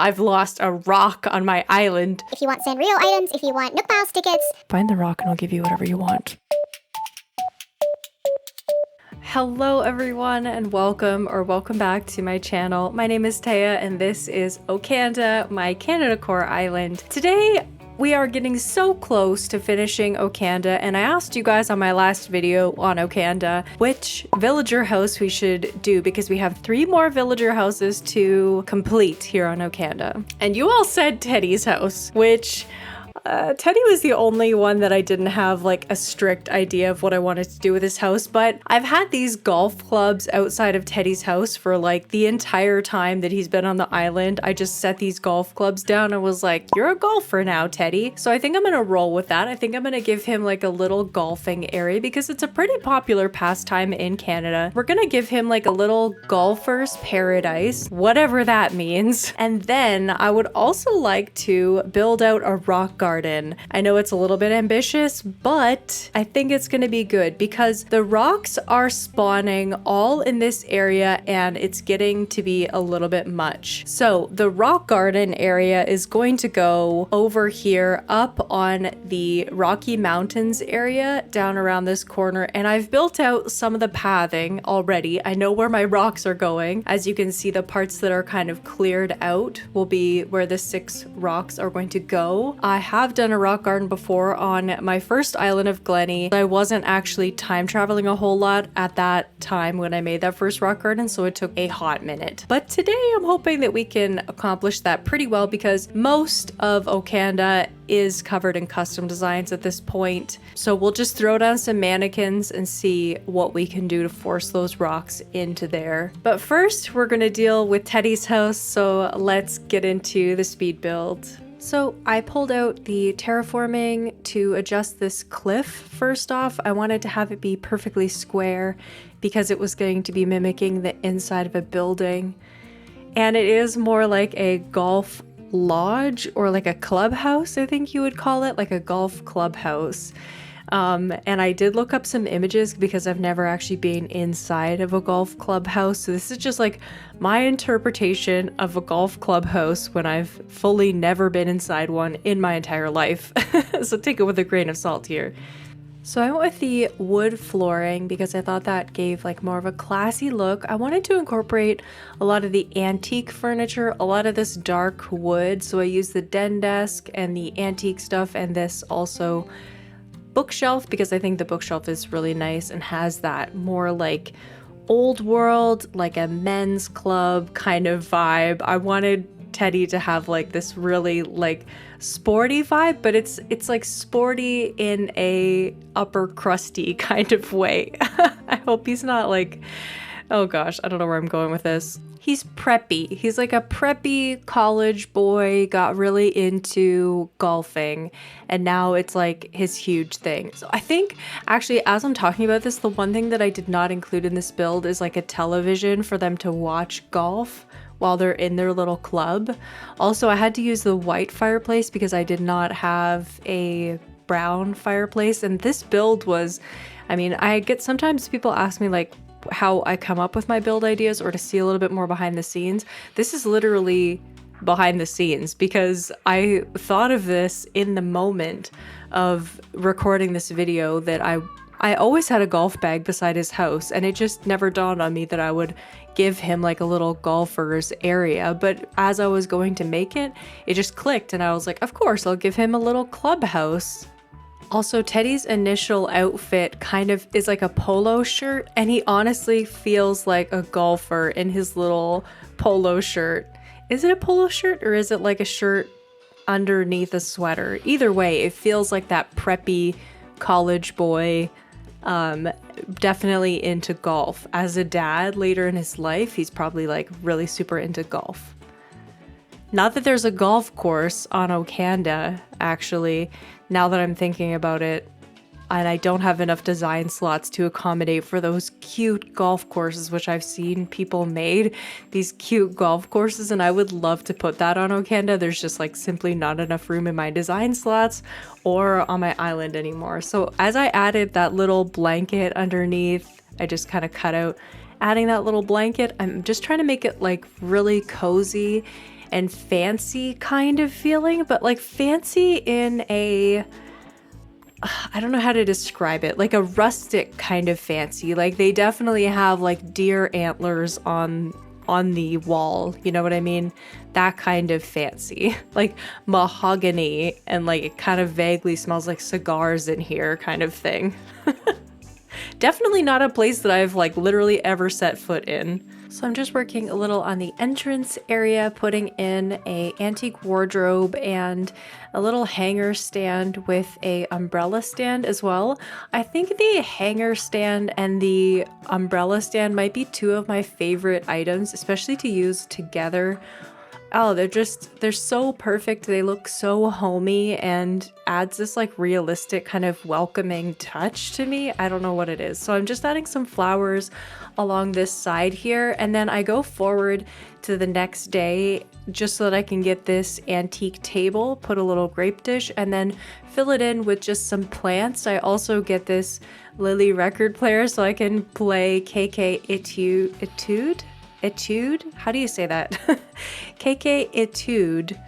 I've lost a rock on my island. If you want Sanrio items, if you want Nook Miles tickets. Find the rock and I'll give you whatever you want. Hello everyone and welcome back to my channel. My name is Taya and this is Okanda, my Canada Core island. Today we are getting so close to finishing Okanda, and I asked you guys on my last video on Okanda which villager house we should do because we have 3 more villager houses to complete here on Okanda. And you all said Teddy's house, which Teddy was the only one that I didn't have like a strict idea of what I wanted to do with his house, but I've had these golf clubs outside of Teddy's house for like the entire time that he's been on the island. I just set these golf clubs down and was like, you're a golfer now, Teddy. So I think I'm gonna roll with that. I think I'm gonna give him like a little golfing area because it's a pretty popular pastime in Canada. We're gonna give him like a little golfer's paradise, whatever that means. And then I would also like to build out a rock garden. I know it's a little bit ambitious, but I think it's going to be good because the rocks are spawning all in this area and it's getting to be a little bit much. So the rock garden area is going to go over here up on the Rocky Mountains area down around this corner, and I've built out some of the pathing already. I know where my rocks are going. As you can see, the parts that are kind of cleared out will be where the 6 rocks are going to go. I have done a rock garden before on my first island of Glenny. I wasn't actually time traveling a whole lot at that time when I made that first rock garden, so it took a hot minute. But today I'm hoping that we can accomplish that pretty well because most of Okanda is covered in custom designs at this point. So we'll just throw down some mannequins and see what we can do to force those rocks into there. But first we're gonna deal with Teddy's house, so let's get into the speed build. So I pulled out the terraforming to adjust this cliff. First off, I wanted to have it be perfectly square because it was going to be mimicking the inside of a building. And it is more like a golf lodge or like a clubhouse, I think you would call it, like a golf clubhouse. And I did look up some images because I've never actually been inside of a golf clubhouse. So this is just like my interpretation of a golf clubhouse when I've fully never been inside one in my entire life. So take it with a grain of salt here. So I went with the wood flooring because I thought that gave like more of a classy look. I wanted to incorporate a lot of the antique furniture, a lot of this dark wood. So I used the den desk and the antique stuff, and this also bookshelf because I think the bookshelf is really nice and has that more like old world, like a men's club kind of vibe. I wanted Teddy to have like this really like sporty vibe, but it's like sporty in a upper crusty kind of way. I hope he's not like, oh gosh, I don't know where I'm going with this. He's preppy. He's like a preppy college boy, got really into golfing, and now it's like his huge thing. So I think actually as I'm talking about this, the one thing that I did not include in this build is like a television for them to watch golf while they're in their little club. Also, I had to use the white fireplace because I did not have a brown fireplace, and this build was, I mean, I get sometimes people ask me like how I come up with my build ideas or to see a little bit more behind the scenes. This is literally behind the scenes because I thought of this in the moment of recording this video that I always had a golf bag beside his house, and it just never dawned on me that I would give him like a little golfer's area. But as I was going to make it, it just clicked and I was like, of course, I'll give him a little clubhouse. Also, Teddy's initial outfit kind of is like a polo shirt, and he honestly feels like a golfer in his little polo shirt. Is it a polo shirt or is it like a shirt underneath a sweater? Either way, it feels like that preppy college boy, definitely into golf. As a dad later in his life, he's probably like really super into golf. Not that there's a golf course on Okanda, actually, now that I'm thinking about it, and I don't have enough design slots to accommodate for those cute golf courses, which I've seen people made, these cute golf courses, and I would love to put that on Okanda. There's just like simply not enough room in my design slots or on my island anymore. So as I added that little blanket underneath, I just kind of cut out adding that little blanket. I'm just trying to make it like really cozy and fancy kind of feeling, but like fancy in a, I don't know how to describe it, like a rustic kind of fancy. Like they definitely have like deer antlers on the wall, you know what I mean? That kind of fancy, like mahogany, and like it kind of vaguely smells like cigars in here kind of thing. Definitely not a place that I've like literally ever set foot in. So I'm just working a little on the entrance area, putting in a antique wardrobe and a little hanger stand with a umbrella stand as well. I think the hanger stand and the umbrella stand might be two of my favorite items, especially to use together. Oh, they're so perfect. They look so homey and adds this like realistic kind of welcoming touch to me. I don't know what it is. So I'm just adding some flowers along this side here, and then I go forward to the next day just so that I can get this antique table, put a little grape dish, and then fill it in with just some plants. I also get this Lily record player so I can play KK Etude? How do you say that? KK Etude,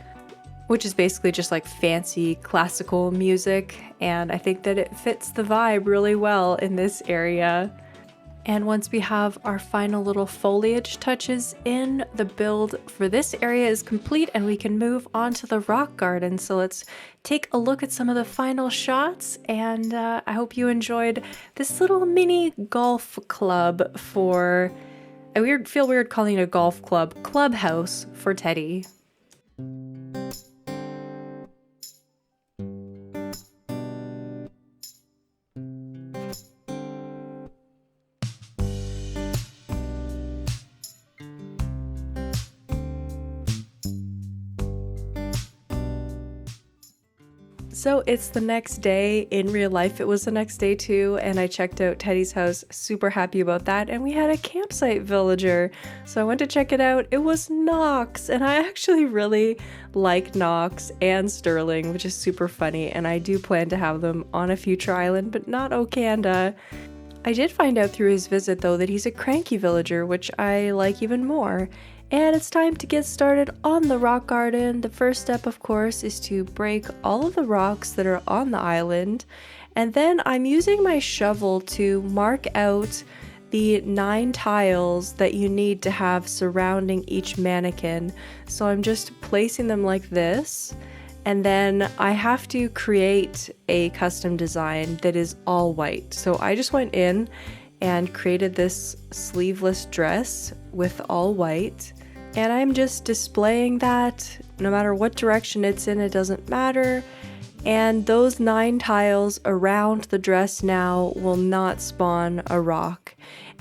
which is basically just like fancy classical music, and I think that it fits the vibe really well in this area. And once we have our final little foliage touches in, the build for this area is complete and we can move on to the rock garden. So let's take a look at some of the final shots, and I hope you enjoyed this little mini golf club for... I feel weird calling it a golf club, clubhouse for Teddy. So it's the next day. In real life, it was the next day too, and I checked out Teddy's house, super happy about that, and we had a campsite villager. So I went to check it out. It was Knox, and I actually really like Knox and Sterling, which is super funny, and I do plan to have them on a future island, but not Okanda. I did find out through his visit though that he's a cranky villager, which I like even more. And it's time to get started on the rock garden. The first step, of course, is to break all of the rocks that are on the island. And then I'm using my shovel to mark out the 9 tiles that you need to have surrounding each mannequin. So I'm just placing them like this. And then I have to create a custom design that is all white. So I just went in and created this sleeveless dress with all white, and I'm just displaying that no matter what direction it's in, it doesn't matter. And those 9 tiles around the dress now will not spawn a rock.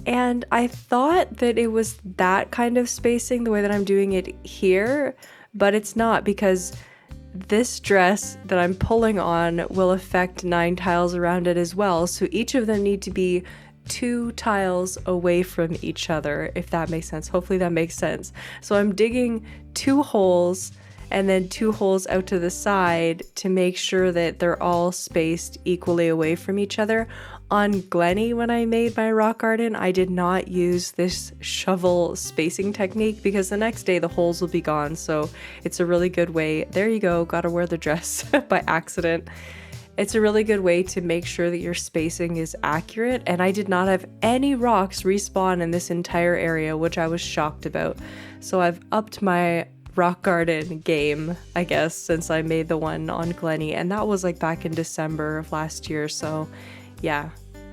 And I thought that it was that kind of spacing the way that I'm doing it here, but it's not, because this dress that I'm pulling on will affect 9 tiles around it as well. So each of them need to be 2 tiles away from each other, if that makes sense. Hopefully that makes sense. So I'm digging 2 holes and then 2 holes out to the side to make sure that they're all spaced equally away from each other. On Glenny, when I made my rock garden, I did not use this shovel spacing technique because the next day the holes will be gone. So it's a really good way. There you go, gotta wear the dress by accident. It's a really good way to make sure that your spacing is accurate, and I did not have any rocks respawn in this entire area, which I was shocked about. So I've upped my rock garden game, I guess, since I made the one on Glenny, and that was like back in December of last year. So yeah,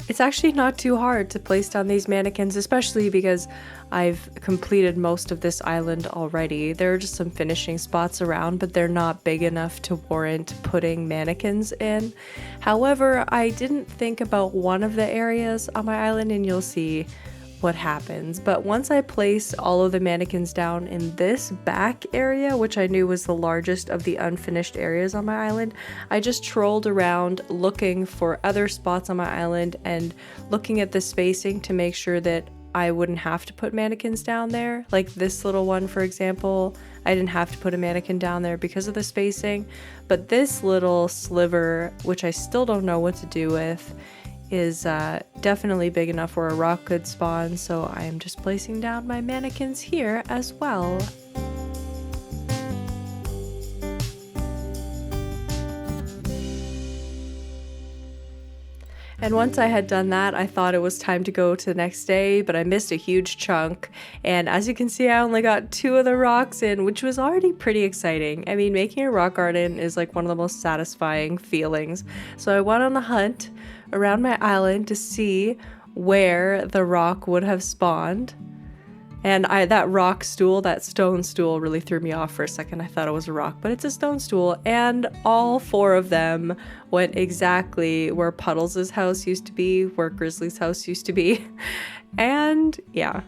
it's actually not too hard to place down these mannequins, especially because I've completed most of this island already. There are just some finishing spots around, but they're not big enough to warrant putting mannequins in. However, I didn't think about one of the areas on my island, and you'll see what happens. But once I place all of the mannequins down in this back area, which I knew was the largest of the unfinished areas on my island, I just trolled around looking for other spots on my island and looking at the spacing to make sure that I wouldn't have to put mannequins down there. Like this little one, for example, I didn't have to put a mannequin down there because of the spacing. But this little sliver, which I still don't know what to do with, is definitely big enough where a rock could spawn, so I am just placing down my mannequins here as well. And once I had done that, I thought it was time to go to the next day, but I missed a huge chunk. And as you can see, I only got 2 of the rocks in, which was already pretty exciting. I mean, making a rock garden is like one of the most satisfying feelings. So I went on the hunt around my island to see where the rock would have spawned. And that rock stool, that stone stool, really threw me off for a second. I thought it was a rock, but it's a stone stool. And all 4 of them went exactly where Puddles' house used to be, where Grizzly's house used to be. And yeah,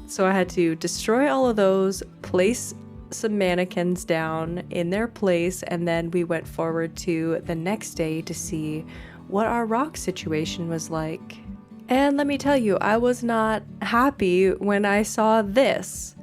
so I had to destroy all of those, place some mannequins down in their place, and then we went forward to the next day to see what our rock situation was like. And let me tell you, I was not happy when I saw this.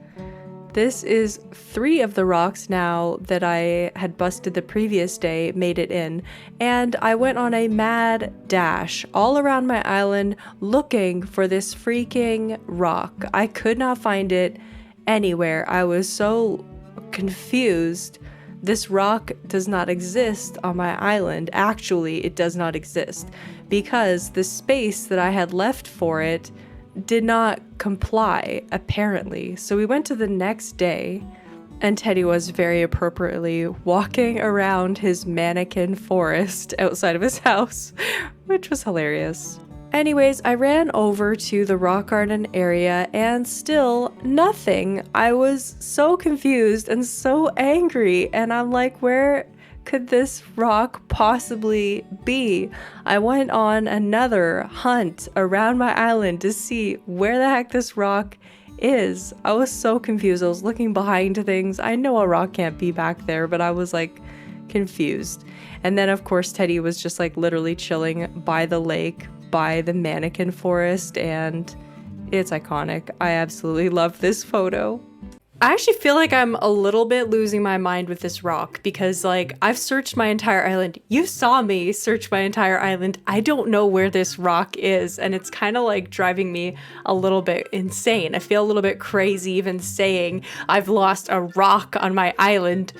This is 3 of the rocks now that I had busted the previous day, made it in. And I went on a mad dash all around my island looking for this freaking rock. I could not find it anywhere. I was so confused. This rock does not exist on my island. Actually, it does not exist because the space that I had left for it did not comply, apparently. So we went to the next day, and Teddy was very appropriately walking around his mannequin forest outside of his house, which was hilarious. Anyways, I ran over to the rock garden area and still nothing. I was so confused and so angry, and I'm like, where could this rock possibly be? I went on another hunt around my island to see where the heck this rock is. I was so confused. I was looking behind things. I know a rock can't be back there, but I was like confused. And then of course Teddy was just like literally chilling by the lake, by the mannequin forest, and it's iconic. I absolutely love this photo. I actually feel like I'm a little bit losing my mind with this rock because like I've searched my entire island. You saw me search my entire island. I don't know where this rock is, and it's kind of like driving me a little bit insane. I feel a little bit crazy even saying I've lost a rock on my island.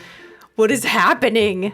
What is happening?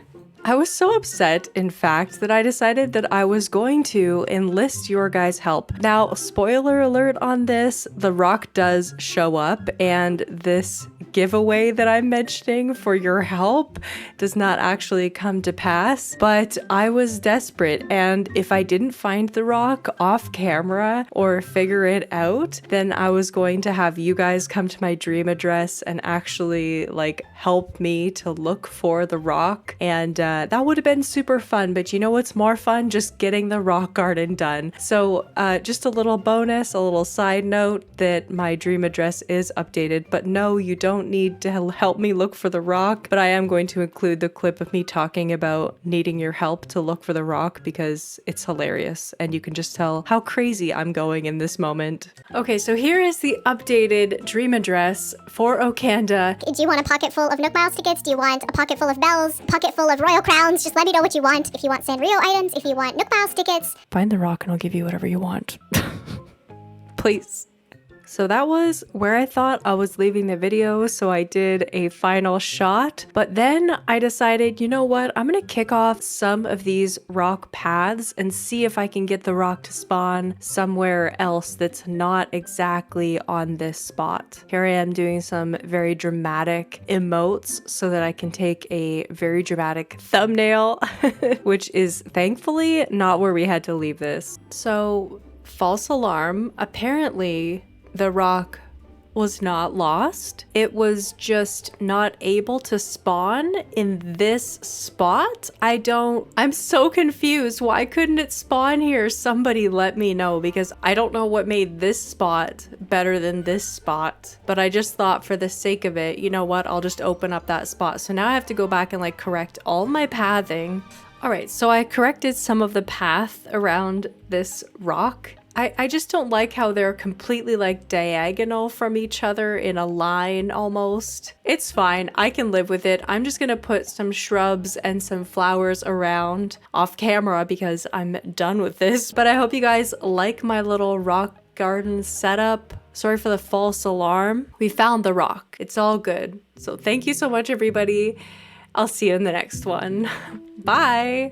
I was so upset, in fact, that I decided that I was going to enlist your guys' help. Now, spoiler alert on this, the rock does show up, and this giveaway that I'm mentioning for your help does not actually come to pass, but I was desperate, and if I didn't find the rock off camera or figure it out, then I was going to have you guys come to my dream address and actually like help me to look for the rock, and that would have been super fun. But you know what's more fun? Just getting the rock garden done. So just a little bonus, a little side note that my dream address is updated, but no, you don't need to help me look for the rock, but I am going to include the clip of me talking about needing your help to look for the rock because it's hilarious and you can just tell how crazy I'm going in this moment. Okay, so here is the updated dream address for Okanda. Do you want a pocket full of Nook Miles tickets? Do you want a pocket full of bells? Pocket full of royal crowns? Just let me know what you want. If you want Sanrio items, if you want Nook Miles tickets. Find the rock and I'll give you whatever you want. Please. So that was where I thought I was leaving the video, so I did a final shot. But then I decided, you know what? I'm gonna kick off some of these rock paths and see if I can get the rock to spawn somewhere else that's not exactly on this spot. Here I am doing some very dramatic emotes so that I can take a very dramatic thumbnail, which is thankfully not where we had to leave this. So, false alarm. Apparently, the rock was not lost. It was just not able to spawn in this spot. I'm so confused. Why couldn't it spawn here? Somebody let me know because I don't know what made this spot better than this spot. But I just thought for the sake of it, you know what? I'll just open up that spot. So now I have to go back and like correct all my pathing. All right, so I corrected some of the path around this rock. I just don't like how they're completely like diagonal from each other in a line almost. It's fine, I can live with it. I'm just gonna put some shrubs and some flowers around off camera because I'm done with this. But I hope you guys like my little rock garden setup. Sorry for the false alarm. We found the rock, it's all good. So thank you so much everybody. I'll see you in the next one. Bye.